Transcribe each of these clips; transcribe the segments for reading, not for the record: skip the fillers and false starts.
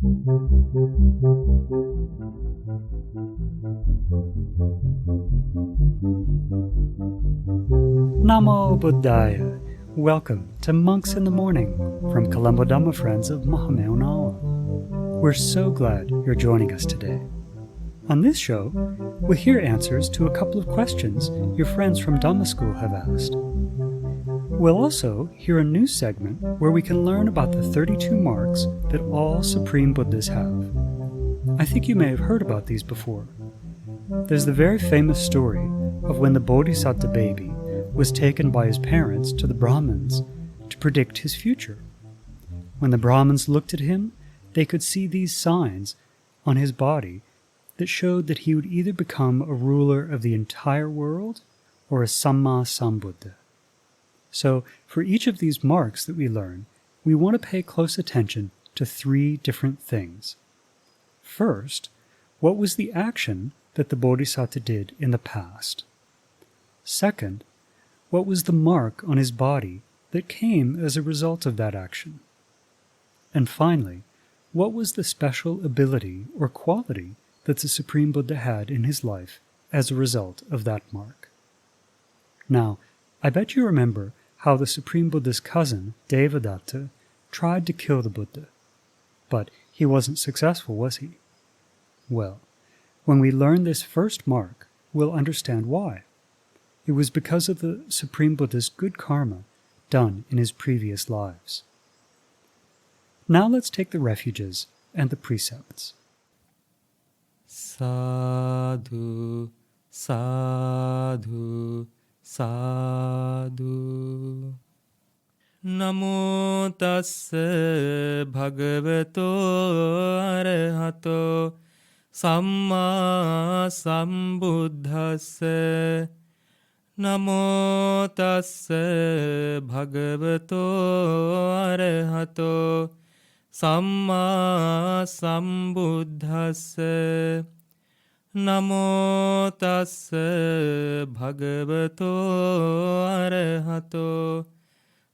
Namo Buddhaya. Welcome to Monks in the Morning from Colombo Dhamma Friends of Mahameonawa. We're so glad you're joining us today. On this show, we'll hear answers to a couple of questions your friends from Dhamma School have asked. We'll also hear a new segment where we can learn about the 32 marks that all Supreme Buddhas have. I think you may have heard about these before. There's the very famous story of when the Bodhisatta baby was taken by his parents to the Brahmins to predict his future. When the Brahmins looked at him, they could see these signs on his body that showed that he would either become a ruler of the entire world or a Samma Sambuddha. So, for each of these marks that we learn, we want to pay close attention to three different things. First, what was the action that the Bodhisatta did in the past? Second, what was the mark on his body that came as a result of that action? And finally, what was the special ability or quality that the Supreme Buddha had in his life as a result of that mark? Now, I bet you remember how the Supreme Buddha's cousin, Devadatta, tried to kill the Buddha. But he wasn't successful, was he? Well, when we learn this first mark, we'll understand why. It was because of the Supreme Buddha's good karma done in his previous lives. Now let's take the refuges and the precepts. Sadhu, sadhu, sadhu. Namo tassa bhagavato arahato Samma Sambuddhassa. Namo tassa bhagavato arahato Samma Sambuddhassa. Namo tassa bhagavato arahato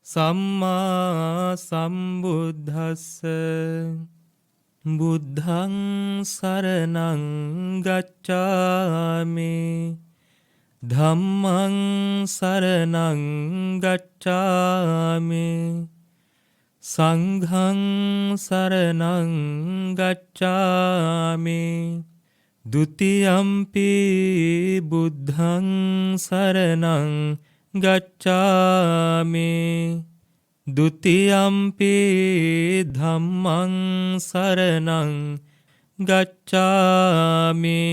Samma Sambuddhassa. Buddhaṃ saraṇaṃ gacchāmi. Dhammaṃ saraṇaṃ gacchāmi. Saṅghaṃ saraṇaṃ gacchāmi. Dutiyampi buddhaṃ saraṇaṃ gacchāmi. Dutiyampi dhammaṃ saraṇaṃ gacchāmi.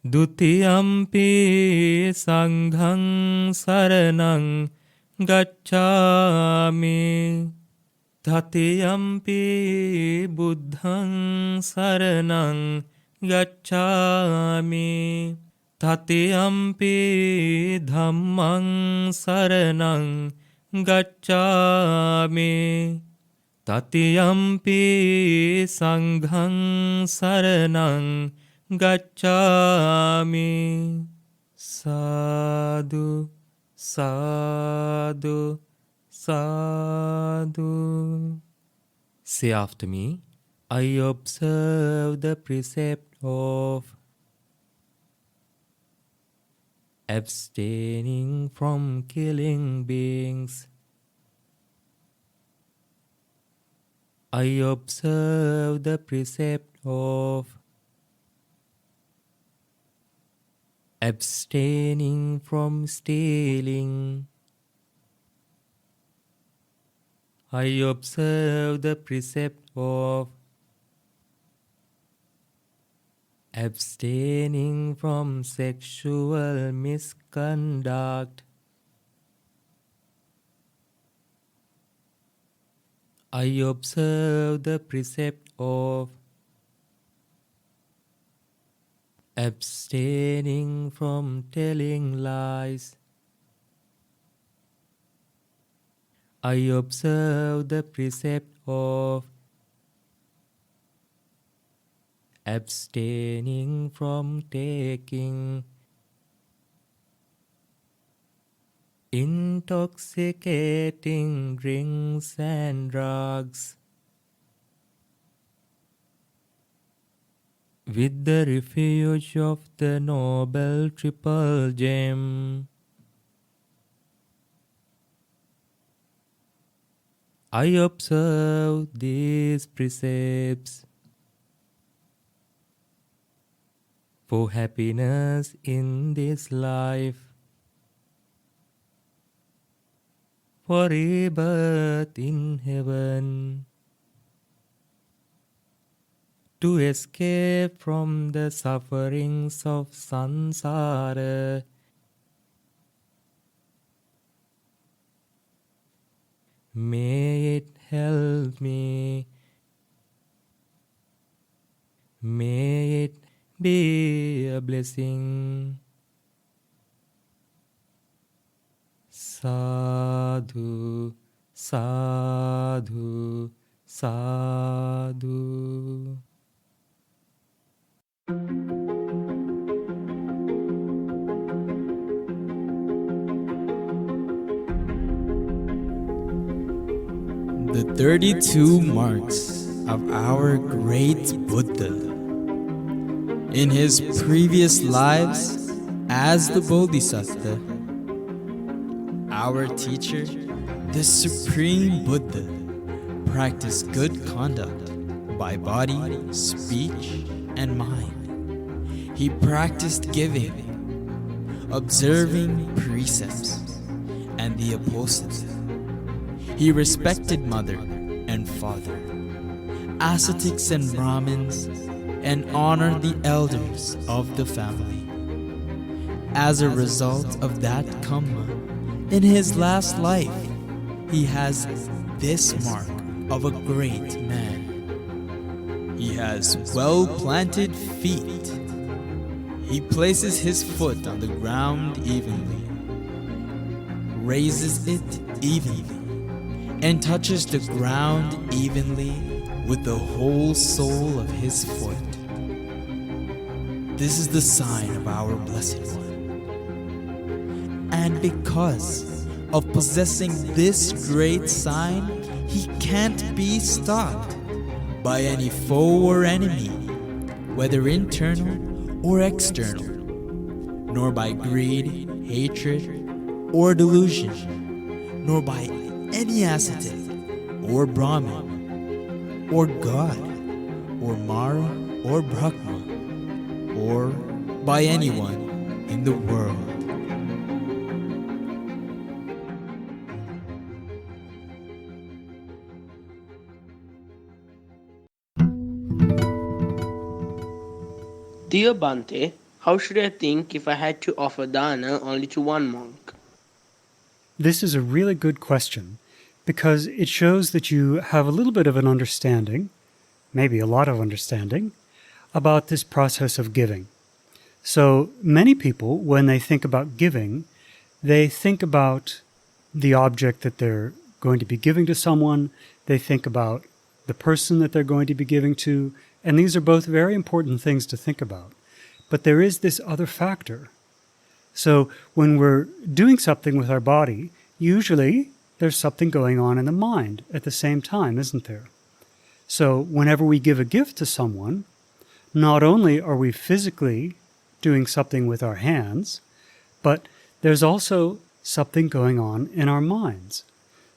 Dutiyampi saṅghaṃ saraṇaṃ gacchāmi. Tatiyampi buddhaṃ saraṇaṃ gacchāmi. Tatiyampi dhammaṃ saraṇaṃ gacchāmi. Tatiyampi saṅghaṃ saraṇaṃ gacchāmi. Sadhu, sadhu, sadhu. Say after me, I observe the precept of abstaining from killing beings. I observe the precept of abstaining from stealing. I observe the precept of abstaining from sexual misconduct. I observe the precept of abstaining from telling lies. I observe the precept of abstaining from taking intoxicating drinks and drugs. with the refuge of the Noble Triple Gem. I observe these precepts for happiness in this life, for rebirth in heaven, to escape from the sufferings of samsara. May it help me. May it be a blessing. Sadhu, sadhu, sadhu. The 32 marks of our great Buddha. In his previous lives as the Bodhisatta, our teacher, the Supreme Buddha, practiced good conduct by body, speech, and mind. He practiced giving, observing precepts, and the opposite. He respected mother and father, ascetics and Brahmins, and honored the elders of the family. As a result of that karma, in his last life, he has this mark of a great man. He has well-planted feet. He places his foot on the ground evenly, raises it evenly, and touches the ground evenly with the whole sole of his foot. This is the sign of our Blessed One. And because of possessing this great sign, he can't be stopped by any foe or enemy, whether internal or external, nor by greed, hatred, or delusion, nor by any ascetic, or Brahmin, or God, or Mara, or Brahma, or by anyone in the world. Dear Bhante, how should I think if I had to offer dana only to one monk? This is a really good question because it shows that you have a little bit of an understanding, maybe a lot of understanding, about this process of giving. So many people, when they think about giving, they think about the object that they're going to be giving to someone, they think about the person that they're going to be giving to, and these are both very important things to think about. But there is this other factor. So when we're doing something with our body, usually there's something going on in the mind at the same time, isn't there? So whenever we give a gift to someone, not only are we physically doing something with our hands, but there's also something going on in our minds.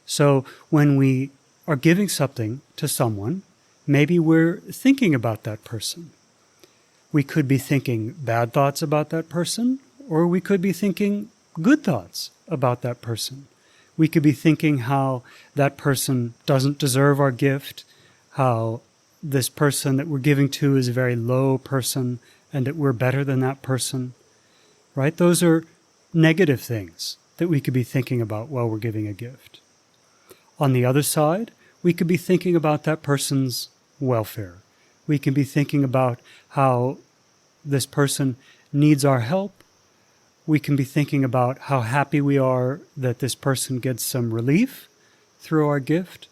So when we are giving something to someone, maybe we're thinking about that person. We could be thinking bad thoughts about that person, or we could be thinking good thoughts about that person. We could be thinking how that person doesn't deserve our gift, how this person that we're giving to is a very low person, and that we're better than that person, right? Those are negative things that we could be thinking about while we're giving a gift. On the other side, we could be thinking about that person's welfare. We can be thinking about how this person needs our help. We can be thinking about how happy we are that this person gets some relief through our gift.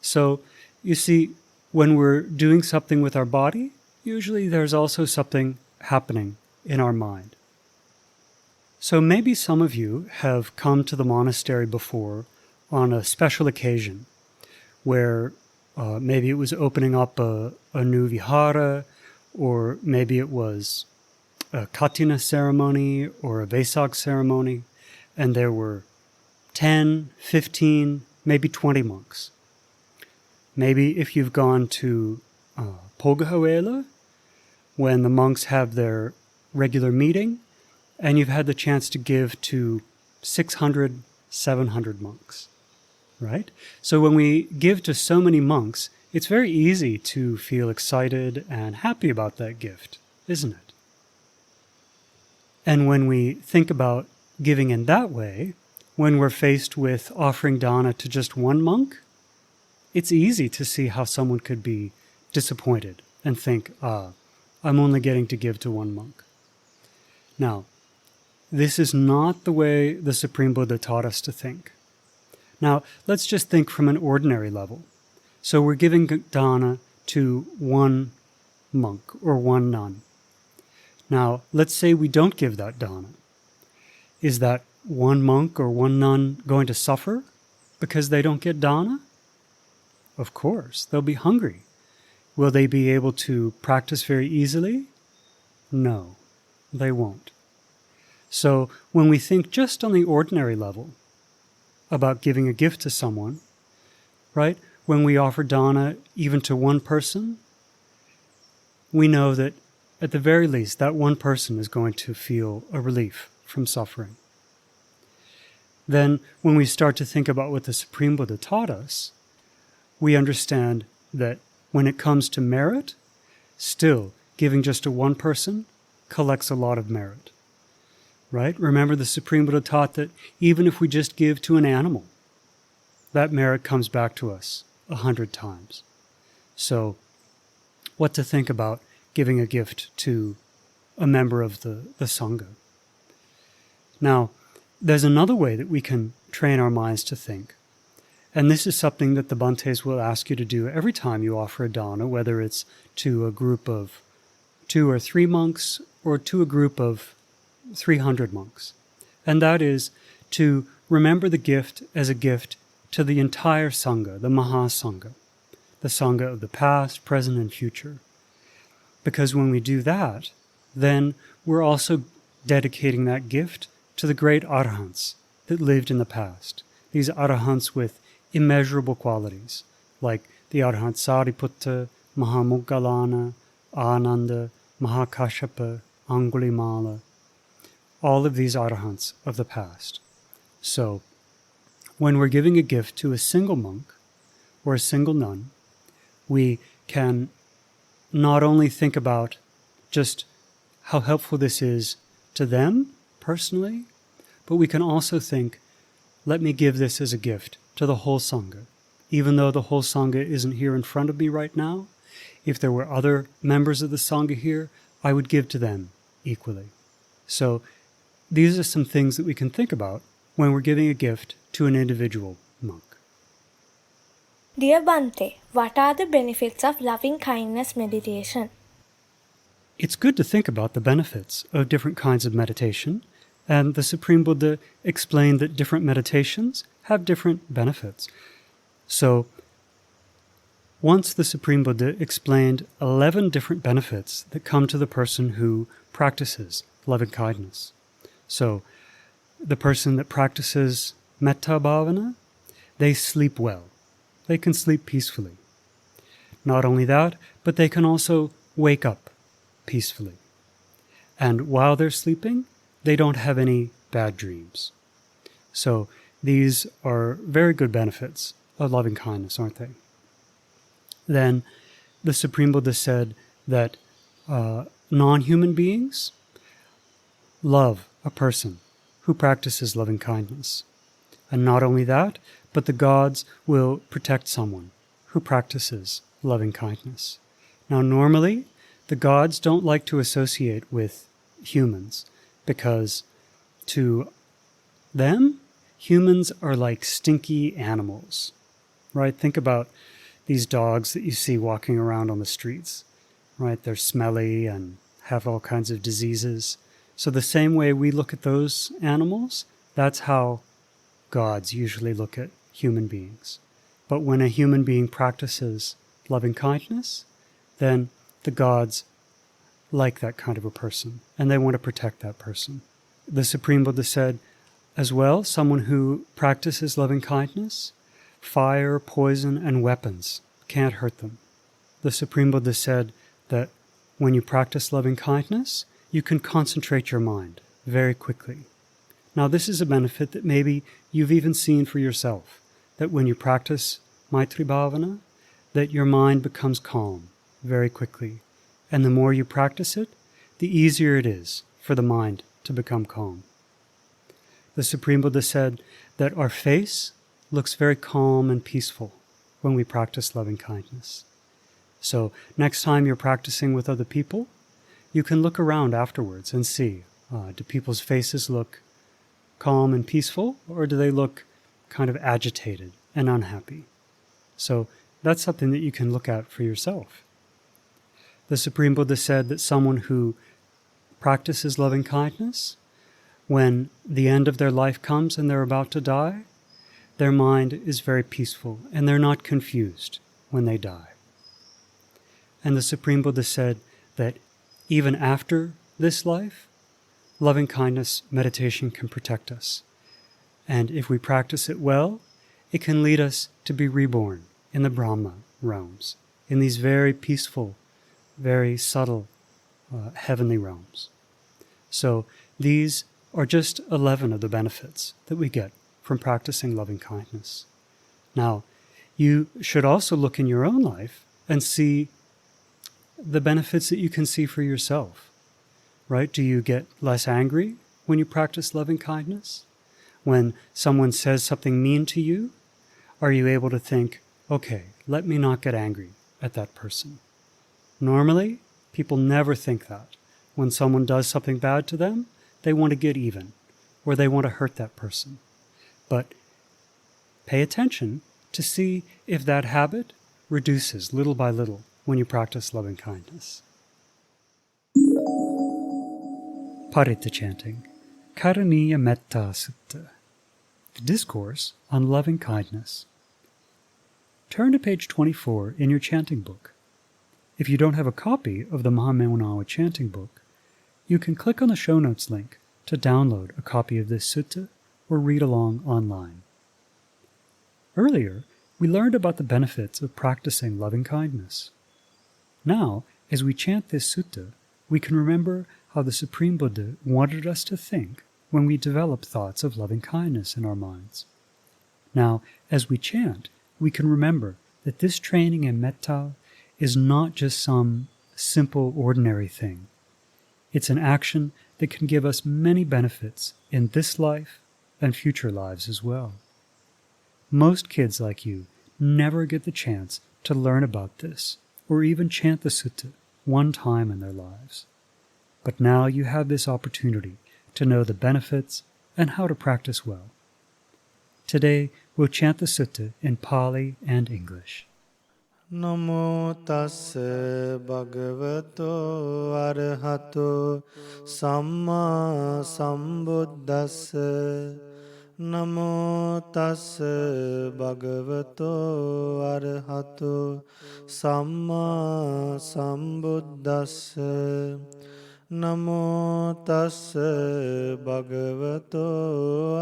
So, you see, when we're doing something with our body, usually there's also something happening in our mind. So maybe some of you have come to the monastery before on a special occasion where maybe it was opening up a new vihara, or maybe it was a Katina ceremony or a Vesak ceremony, and there were 10, 15, maybe 20 monks. Maybe if you've gone to Pogahoela, when the monks have their regular meeting, and you've had the chance to give to 600, 700 monks, right? So when we give to so many monks, it's very easy to feel excited and happy about that gift, isn't it? And when we think about giving in that way, when we're faced with offering dana to just one monk, it's easy to see how someone could be disappointed and think, I'm only getting to give to one monk. Now, this is not the way the Supreme Buddha taught us to think. Now, let's just think from an ordinary level. So we're giving dana to one monk or one nun. Now, let's say we don't give that dana. Is that one monk or one nun going to suffer because they don't get dana? Of course, they'll be hungry. Will they be able to practice very easily? No, they won't. So when we think just on the ordinary level about giving a gift to someone, right? When we offer dana even to one person, we know that at the very least that one person is going to feel a relief from suffering. Then when we start to think about what the Supreme Buddha taught us, we understand that when it comes to merit, still giving just to one person collects a lot of merit. Right? Remember, the Supreme Buddha taught that even if we just give to an animal, that merit comes back to us 100 times. So, what to think about giving a gift to a member of the Sangha? Now, there's another way that we can train our minds to think. And this is something that the Bhantes will ask you to do every time you offer a dana, whether it's to a group of 2 or 3 monks or to a group of 300 monks. And that is to remember the gift as a gift to the entire Sangha, the Mahasangha, the Sangha of the past, present, and future. Because when we do that, then we're also dedicating that gift to the great Arahants that lived in the past. These Arahants with immeasurable qualities, like the Arahant Sariputta, Mahamoggalana, Ananda, Mahakashapa, Angulimala, all of these Arahants of the past. So, when we're giving a gift to a single monk or a single nun, we can not only think about just how helpful this is to them personally, but we can also think, let me give this as a gift to the whole Sangha. Even though the whole Sangha isn't here in front of me right now, if there were other members of the Sangha here, I would give to them equally. So these are some things that we can think about when we're giving a gift to an individual monk. Dear Bhante, what are the benefits of loving kindness meditation? It's good to think about the benefits of different kinds of meditation, and the Supreme Buddha explained that different meditations have different benefits. So, once the Supreme Buddha explained 11 different benefits that come to the person who practices loving kindness. So, the person that practices Metta Bhavana, they sleep well. They can sleep peacefully. Not only that, but they can also wake up peacefully. And while they're sleeping, they don't have any bad dreams. So these are very good benefits of loving kindness, aren't they? Then the Supreme Buddha said that non-human beings love a person who practices loving kindness. And not only that, but the gods will protect someone who practices loving kindness. Now, normally, the gods don't like to associate with humans because to them, humans are like stinky animals, right? Think about these dogs that you see walking around on the streets, right? They're smelly and have all kinds of diseases. So the same way we look at those animals, that's how gods usually look at human beings. But when a human being practices loving kindness, then the gods like that kind of a person, and they want to protect that person. The Supreme Buddha said, as well, someone who practices loving kindness, fire, poison, and weapons can't hurt them. The Supreme Buddha said that when you practice loving kindness, you can concentrate your mind very quickly. Now, this is a benefit that maybe you've even seen for yourself, that when you practice Maitri Bhavana, that your mind becomes calm very quickly. And the more you practice it, the easier it is for the mind to become calm. The Supreme Buddha said that our face looks very calm and peaceful when we practice loving kindness. So next time you're practicing with other people, you can look around afterwards and see, do people's faces look calm and peaceful, or do they look kind of agitated and unhappy? So that's something that you can look at for yourself. The Supreme Buddha said that someone who practices loving kindness, when the end of their life comes and they're about to die, their mind is very peaceful and they're not confused when they die. And the Supreme Buddha said that even after this life, loving kindness meditation can protect us. And if we practice it well, it can lead us to be reborn in the Brahma realms, in these very peaceful, very subtle heavenly realms. So these are just 11 of the benefits that we get from practicing loving kindness. Now, you should also look in your own life and see the benefits that you can see for yourself, right? Do you get less angry when you practice loving kindness? When someone says something mean to you, are you able to think, okay, let me not get angry at that person? Normally, people never think that. When someone does something bad to them, they want to get even, or they want to hurt that person. But pay attention to see if that habit reduces little by little when you practice loving kindness. Paritta chanting, Karaniya Metta Sutta, the discourse on loving kindness. Turn to page 24 in your chanting book. If you don't have a copy of the Mahamaunawa chanting book, you can click on the show notes link to download a copy of this sutta or read along online. Earlier, we learned about the benefits of practicing loving kindness. Now, as we chant this sutta, we can remember how the Supreme Buddha wanted us to think when we develop thoughts of loving kindness in our minds. Now, as we chant, we can remember that this training in metta is not just some simple, ordinary thing. It's an action that can give us many benefits in this life and future lives as well. Most kids like you never get the chance to learn about this or even chant the sutta one time in their lives. But now you have this opportunity to know the benefits and how to practice well. Today, we'll chant the sutta in Pali and English. Namo tassa bhagavato arahato Samma Sambuddhassa. Namo tassa bhagavato arahato Samma Sambuddhassa. Namo tassa bhagavato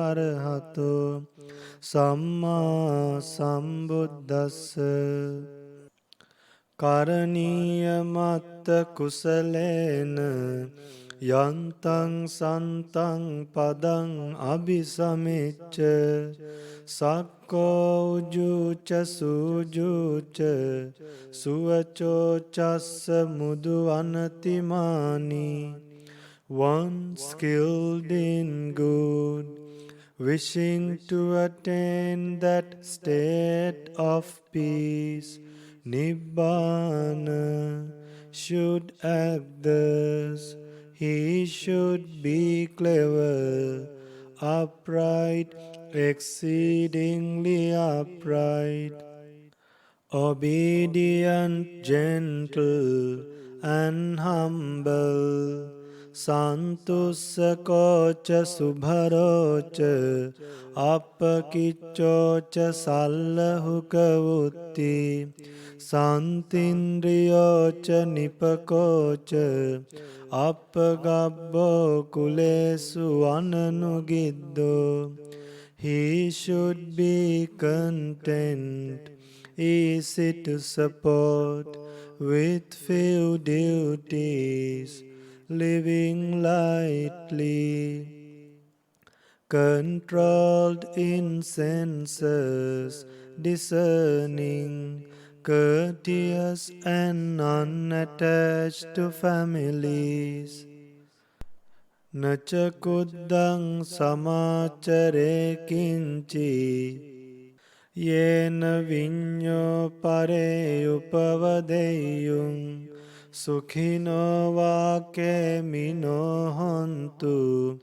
arahato Samma Sambuddhassa. Karaniya matta kusalena yantang santang padang abhisamicca sakko ujuca sujuca suvaco chassa mudu anatimani. One skilled in good, wishing to attain that state of peace, Nibbana, should act thus. He should be clever, upright, exceedingly upright, obedient, gentle, and humble, Santusakocha subharocha appakiccocha sallahukavutti Santindriyocha nipakocha appagabbo kulesu ananugiddo. He should be content, easy to support, with few duties, living lightly, controlled in senses, discerning, courteous and unattached to families. Nachakuddang samachare kinchi yena vinyo pare upavadeyung sukhino vake mino hontu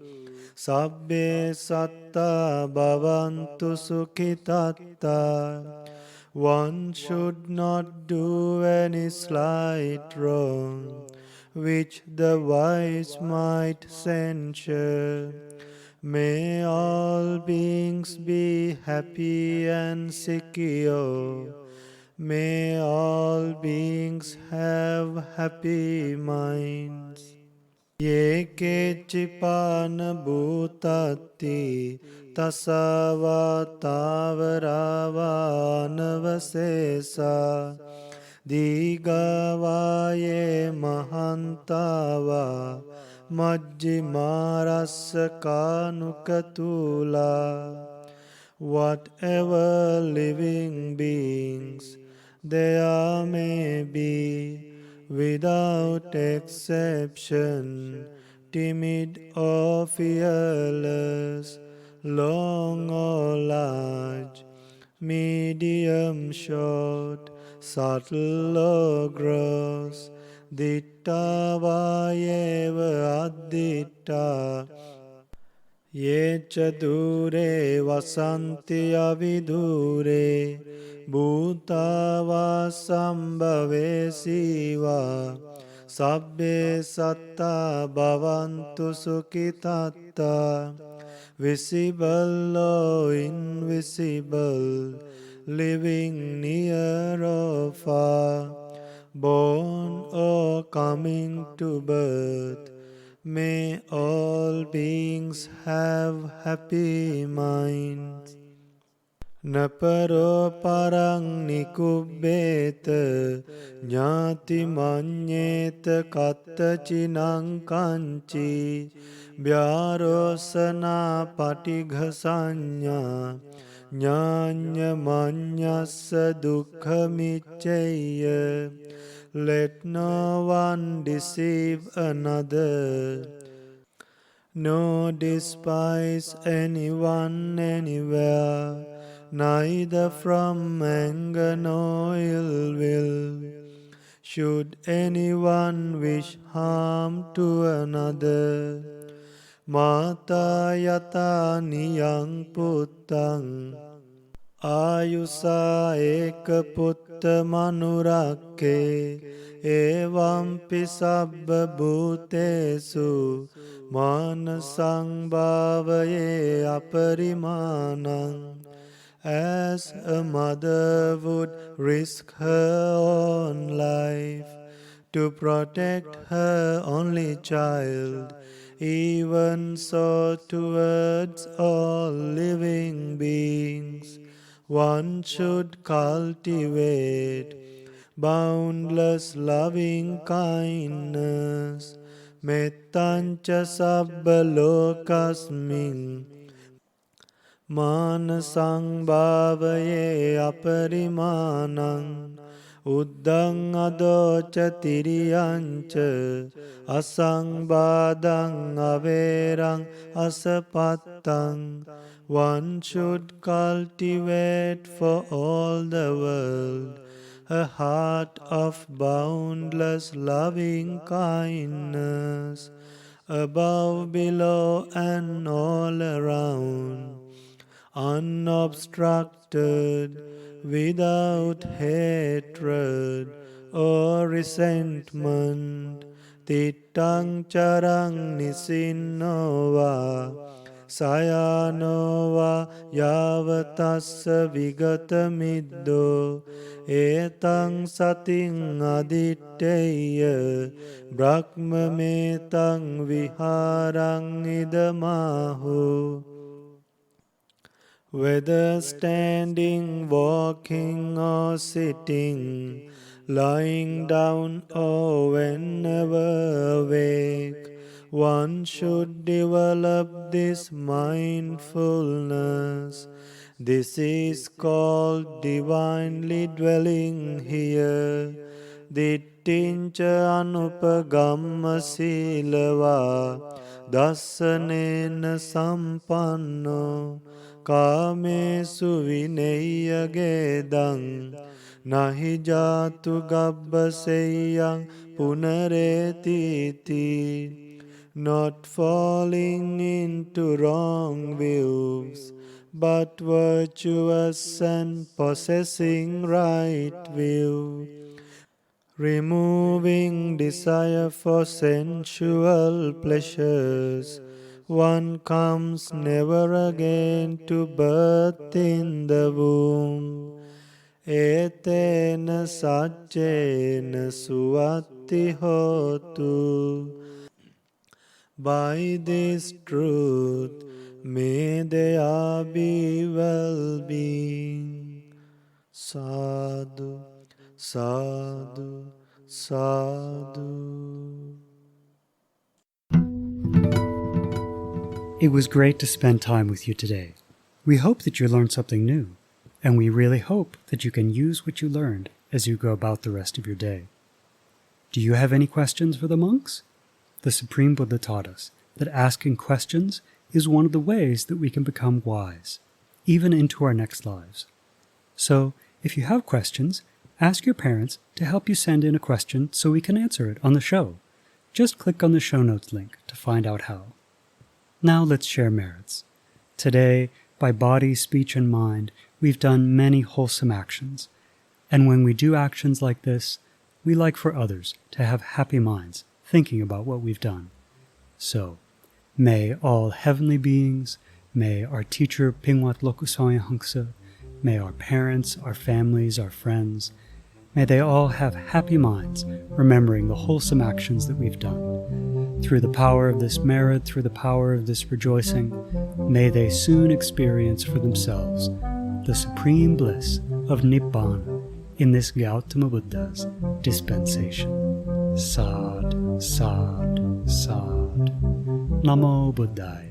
sabbe satta bhavantu sukhitatta. One should not do any slight wrong which the wise might censure. May all beings be happy and secure. May all beings have happy minds. Ye kechipana bhutati tasava tavarava anavasesa Digavaye mahantava majjimarassakanukatula. Whatever living beings there may be, without exception, timid or fearless, long or large, medium, short, subtle or gross, ditta vayeva additta, yecha dure vasanti avidure, bhuta vasambhave siva, sabbe satta bhavantu sukhitatta. Visible or invisible, living near or far, born or coming to birth, may all beings have happy minds. Naparo parang nikubbeta jnati manyeta katta chinang kanchi vyarosana patighasanya jnanya manyassa dukkhamicchaya. Let no one deceive another, nor despise anyone anywhere, neither from anger nor ill will. Should anyone wish harm to another, mata yata niyang puttang ayusa eka putta manurakke evampi sabba bhutesu manasang bhavaye aparimanang. As a mother would risk her own life to protect her only child, even so towards all living beings one should cultivate boundless loving kindness. Mettancha sabba lokasmin manasang bhavaye aparimanang. Uddang adocha tiriyancha asang badang averang asapattang. One should cultivate for all the world a heart of boundless loving kindness, above, below, and all around, unobstructed, without hatred or resentment, තිට්ටං චරං නිසින්නෝවා සයානෝවා යාවතස්ස විගත මිද්දෝ ඒතං සතින් අදිට්ඨෙය්‍ය බ්‍රහ්මමේතං විහාරං ඉදමාහු. Whether standing, walking or sitting, lying down or whenever awake, one should develop this mindfulness. This is called divinely dwelling here. Dittincha anupagamma silava dassanena sampanno කාමේසු විනෙය්‍ය ගේදං නහි ජාතු ගබ්බසෙය්‍යං පුනරේතිති. Not falling into wrong views, but virtuous and possessing right view. Removing desire for sensual pleasures, one comes never again to birth in the womb. Etena sajjena suvatti hotu. By this truth may there be well-being. Sadhu, sadhu, sadhu. It was great to spend time with you today. We hope that you learned something new, and we really hope that you can use what you learned as you go about the rest of your day. Do you have any questions for the monks? The Supreme Buddha taught us that asking questions is one of the ways that we can become wise, even into our next lives. So, if you have questions, ask your parents to help you send in a question so we can answer it on the show. Just click on the show notes link to find out how. Now let's share merits. Today, by body, speech, and mind, we've done many wholesome actions. And when we do actions like this, we like for others to have happy minds thinking about what we've done. So, may all heavenly beings, may our teacher Pingwat Lokusoya Hangsa, may our parents, our families, our friends, may they all have happy minds remembering the wholesome actions that we've done. Through the power of this merit, through the power of this rejoicing, may they soon experience for themselves the supreme bliss of Nibbana in this Gautama Buddha's dispensation. Sad, sad, sad. Namo Buddhaya.